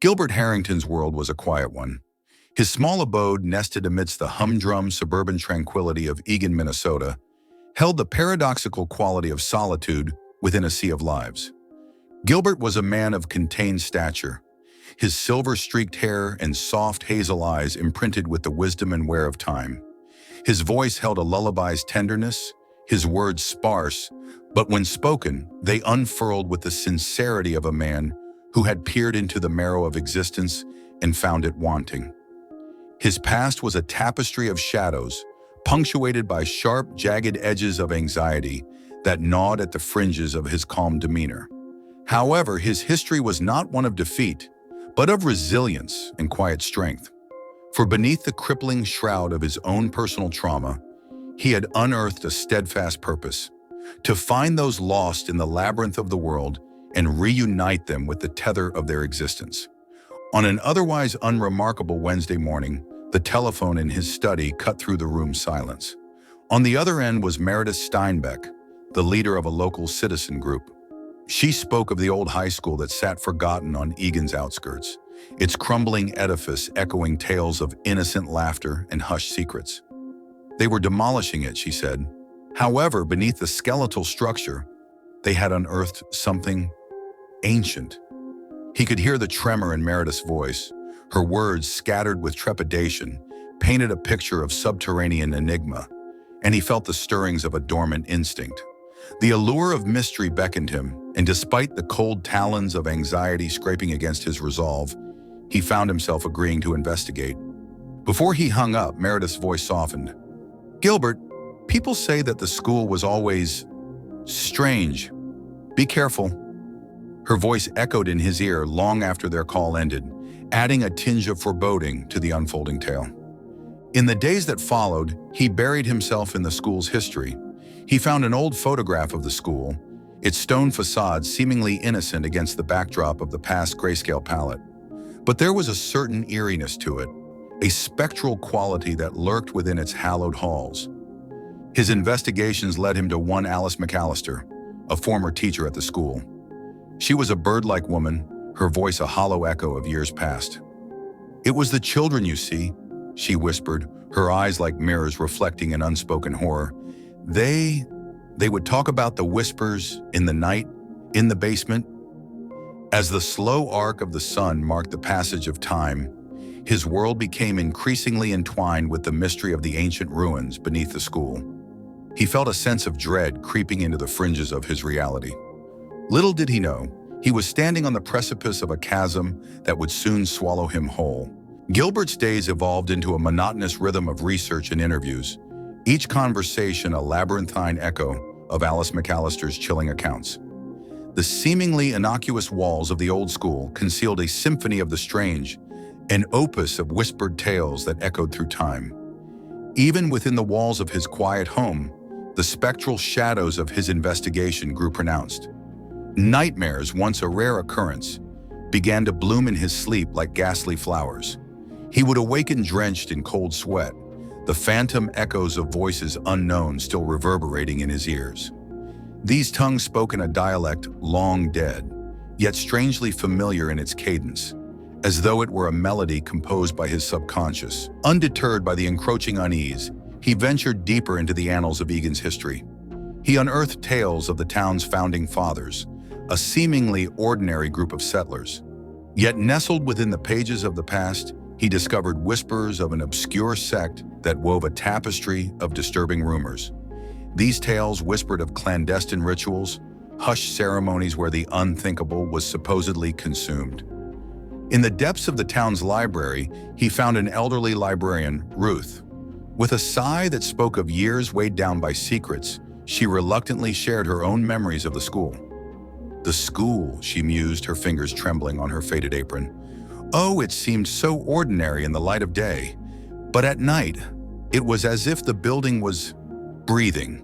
Gilbert Harrington's world was a quiet one. His small abode, nested amidst the humdrum suburban tranquility of Eagan, Minnesota, held the paradoxical quality of solitude within a sea of lives. Gilbert was a man of contained stature, his silver-streaked hair and soft hazel eyes imprinted with the wisdom and wear of time. His voice held a lullaby's tenderness, his words sparse, but when spoken, they unfurled with the sincerity of a man who had peered into the marrow of existence and found it wanting. His past was a tapestry of shadows, punctuated by sharp, jagged edges of anxiety that gnawed at the fringes of his calm demeanor. However, his history was not one of defeat, but of resilience and quiet strength. For beneath the crippling shroud of his own personal trauma, he had unearthed a steadfast purpose: to find those lost in the labyrinth of the world and reunite them with the tether of their existence. On an otherwise unremarkable Wednesday morning, the telephone in his study cut through the room's silence. On the other end was Meredith Steinbeck, the leader of a local citizen group. She spoke of the old high school that sat forgotten on Eagan's outskirts, its crumbling edifice echoing tales of innocent laughter and hushed secrets. They were demolishing it, she said. However, beneath the skeletal structure, they had unearthed something ancient. He could hear the tremor in Meredith's voice. Her words, scattered with trepidation, painted a picture of subterranean enigma, and he felt the stirrings of a dormant instinct. The allure of mystery beckoned him, and despite the cold talons of anxiety scraping against his resolve, he found himself agreeing to investigate. Before he hung up, Meredith's voice softened. "Gilbert, people say that the school was always strange. Be careful." Her voice echoed in his ear long after their call ended, adding a tinge of foreboding to the unfolding tale. In the days that followed, he buried himself in the school's history. He found an old photograph of the school, its stone facade seemingly innocent against the backdrop of the past grayscale palette. But there was a certain eeriness to it, a spectral quality that lurked within its hallowed halls. His investigations led him to one Alice McAllister, a former teacher at the school. She was a bird-like woman, her voice a hollow echo of years past. "It was the children, you see," she whispered, her eyes like mirrors reflecting an unspoken horror. They would talk about the whispers in the night, in the basement." As the slow arc of the sun marked the passage of time, his world became increasingly entwined with the mystery of the ancient ruins beneath the school. He felt a sense of dread creeping into the fringes of his reality. Little did he know, he was standing on the precipice of a chasm that would soon swallow him whole. Gilbert's days evolved into a monotonous rhythm of research and interviews, each conversation a labyrinthine echo of Alice McAllister's chilling accounts. The seemingly innocuous walls of the old school concealed a symphony of the strange, an opus of whispered tales that echoed through time. Even within the walls of his quiet home, the spectral shadows of his investigation grew pronounced. Nightmares, once a rare occurrence, began to bloom in his sleep like ghastly flowers. He would awaken drenched in cold sweat, the phantom echoes of voices unknown still reverberating in his ears. These tongues spoke in a dialect long dead, yet strangely familiar in its cadence, as though it were a melody composed by his subconscious. Undeterred by the encroaching unease, he ventured deeper into the annals of Eagan's history. He unearthed tales of the town's founding fathers, a seemingly ordinary group of settlers. Yet nestled within the pages of the past, he discovered whispers of an obscure sect that wove a tapestry of disturbing rumors. These tales whispered of clandestine rituals, hushed ceremonies where the unthinkable was supposedly consumed. In the depths of the town's library, he found an elderly librarian, Ruth. With a sigh that spoke of years weighed down by secrets, she reluctantly shared her own memories of the school. "The school," she mused, her fingers trembling on her faded apron. "Oh, it seemed so ordinary in the light of day. But at night, it was as if the building was breathing."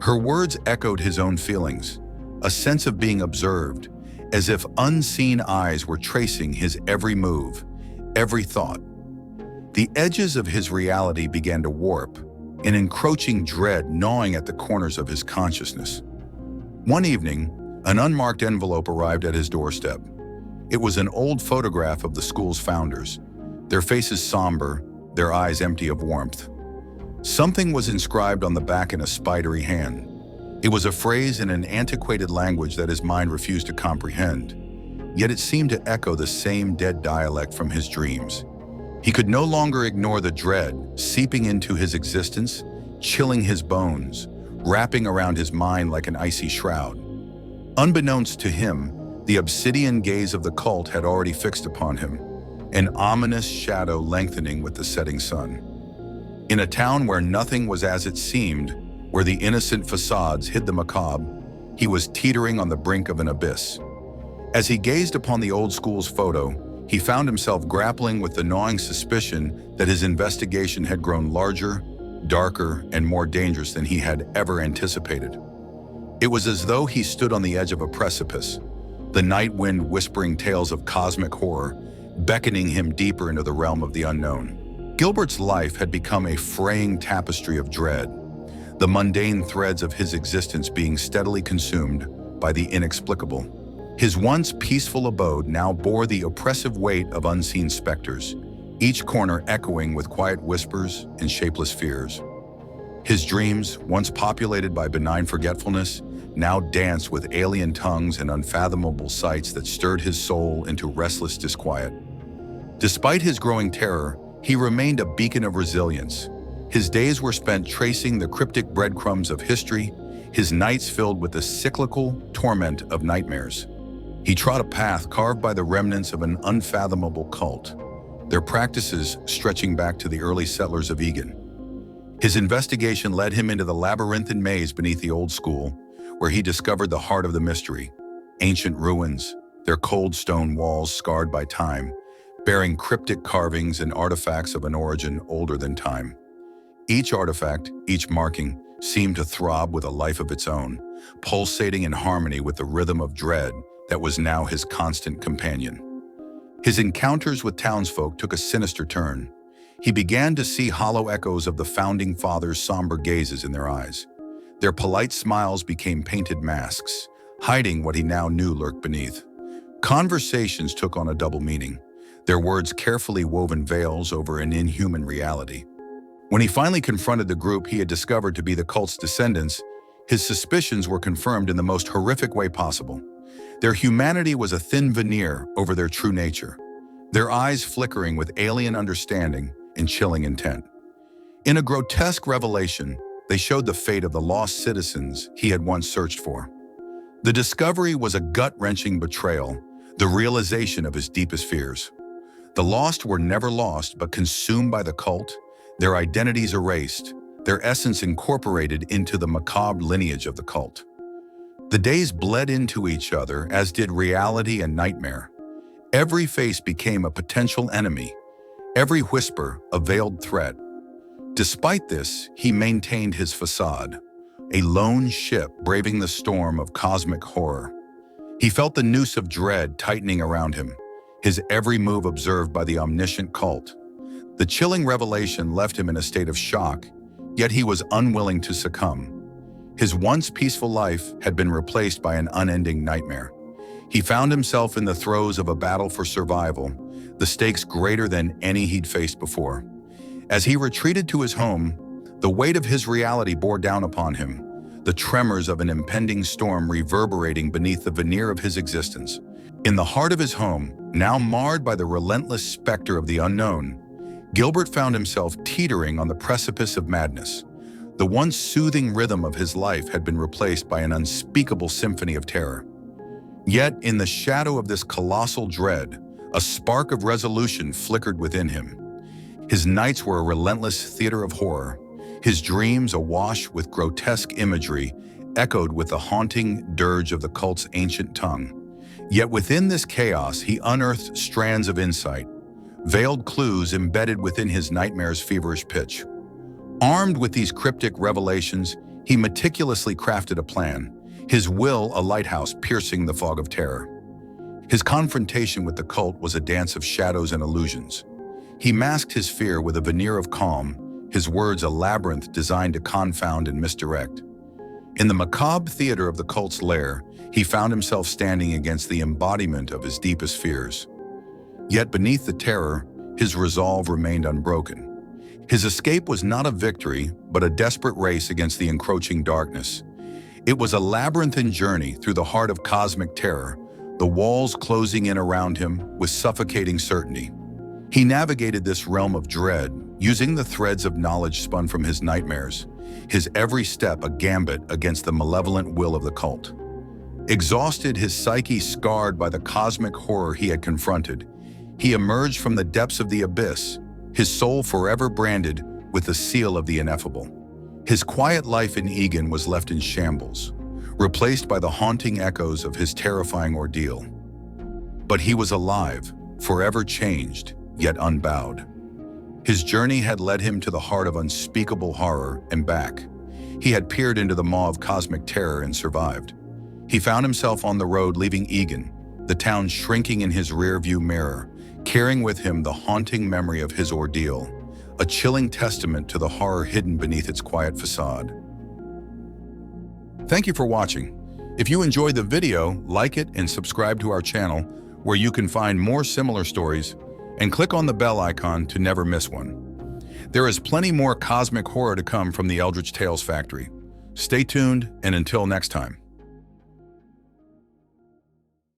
Her words echoed his own feelings, a sense of being observed, as if unseen eyes were tracing his every move, every thought. The edges of his reality began to warp, an encroaching dread gnawing at the corners of his consciousness. One evening, an unmarked envelope arrived at his doorstep. It was an old photograph of the school's founders, their faces somber, their eyes empty of warmth. Something was inscribed on the back in a spidery hand. It was a phrase in an antiquated language that his mind refused to comprehend, yet it seemed to echo the same dead dialect from his dreams. He could no longer ignore the dread seeping into his existence, chilling his bones, wrapping around his mind like an icy shroud. Unbeknownst to him, the obsidian gaze of the cult had already fixed upon him, an ominous shadow lengthening with the setting sun. In a town where nothing was as it seemed, where the innocent facades hid the macabre, he was teetering on the brink of an abyss. As he gazed upon the old school's photo, he found himself grappling with the gnawing suspicion that his investigation had grown larger, darker, and more dangerous than he had ever anticipated. It was as though he stood on the edge of a precipice, the night wind whispering tales of cosmic horror, beckoning him deeper into the realm of the unknown. Gilbert's life had become a fraying tapestry of dread, the mundane threads of his existence being steadily consumed by the inexplicable. His once peaceful abode now bore the oppressive weight of unseen specters, each corner echoing with quiet whispers and shapeless fears. His dreams, once populated by benign forgetfulness, now danced with alien tongues and unfathomable sights that stirred his soul into restless disquiet. Despite his growing terror, he remained a beacon of resilience. His days were spent tracing the cryptic breadcrumbs of history, his nights filled with the cyclical torment of nightmares. He trod a path carved by the remnants of an unfathomable cult, their practices stretching back to the early settlers of Egan. His investigation led him into the labyrinthine maze beneath the old school, where he discovered the heart of the mystery: ancient ruins, their cold stone walls scarred by time, bearing cryptic carvings and artifacts of an origin older than time. Each artifact, each marking, seemed to throb with a life of its own, pulsating in harmony with the rhythm of dread that was now his constant companion. His encounters with townsfolk took a sinister turn. He began to see hollow echoes of the founding fathers' somber gazes in their eyes. Their polite smiles became painted masks, hiding what he now knew lurked beneath. Conversations took on a double meaning, their words carefully woven veils over an inhuman reality. When he finally confronted the group he had discovered to be the cult's descendants, his suspicions were confirmed in the most horrific way possible. Their humanity was a thin veneer over their true nature, their eyes flickering with alien understanding and chilling intent. In a grotesque revelation, they showed the fate of the lost citizens he had once searched for. The discovery was a gut-wrenching betrayal, the realization of his deepest fears. The lost were never lost, but consumed by the cult, their identities erased, their essence incorporated into the macabre lineage of the cult. The days bled into each other, as did reality and nightmare. Every face became a potential enemy, every whisper a veiled threat. Despite this, he maintained his facade, a lone ship braving the storm of cosmic horror. He felt the noose of dread tightening around him, his every move observed by the omniscient cult. The chilling revelation left him in a state of shock, yet he was unwilling to succumb. His once peaceful life had been replaced by an unending nightmare. He found himself in the throes of a battle for survival, the stakes greater than any he'd faced before. As he retreated to his home, the weight of his reality bore down upon him, the tremors of an impending storm reverberating beneath the veneer of his existence. In the heart of his home, now marred by the relentless specter of the unknown, Gilbert found himself teetering on the precipice of madness. The once soothing rhythm of his life had been replaced by an unspeakable symphony of terror. Yet, in the shadow of this colossal dread, a spark of resolution flickered within him. His nights were a relentless theater of horror, his dreams awash with grotesque imagery, echoed with the haunting dirge of the cult's ancient tongue. Yet within this chaos, he unearthed strands of insight, veiled clues embedded within his nightmare's feverish pitch. Armed with these cryptic revelations, he meticulously crafted a plan, his will a lighthouse piercing the fog of terror. His confrontation with the cult was a dance of shadows and illusions. He masked his fear with a veneer of calm, his words a labyrinth designed to confound and misdirect. In the macabre theater of the cult's lair, he found himself standing against the embodiment of his deepest fears. Yet beneath the terror, his resolve remained unbroken. His escape was not a victory, but a desperate race against the encroaching darkness. It was a labyrinthine journey through the heart of cosmic terror, the walls closing in around him with suffocating certainty. He navigated this realm of dread, using the threads of knowledge spun from his nightmares, his every step a gambit against the malevolent will of the cult. Exhausted, his psyche scarred by the cosmic horror he had confronted, he emerged from the depths of the abyss, his soul forever branded with the seal of the ineffable. His quiet life in Egan was left in shambles, replaced by the haunting echoes of his terrifying ordeal. But he was alive, forever changed, yet unbowed. His journey had led him to the heart of unspeakable horror and back. He had peered into the maw of cosmic terror and survived. He found himself on the road leaving Egan, the town shrinking in his rearview mirror, carrying with him the haunting memory of his ordeal, a chilling testament to the horror hidden beneath its quiet facade. Thank you for watching. If you enjoyed the video, like it and subscribe to our channel, where you can find more similar stories, and click on the bell icon to never miss one. There is plenty more cosmic horror to come from the Eldritch Tales Factory. Stay tuned, and until next time.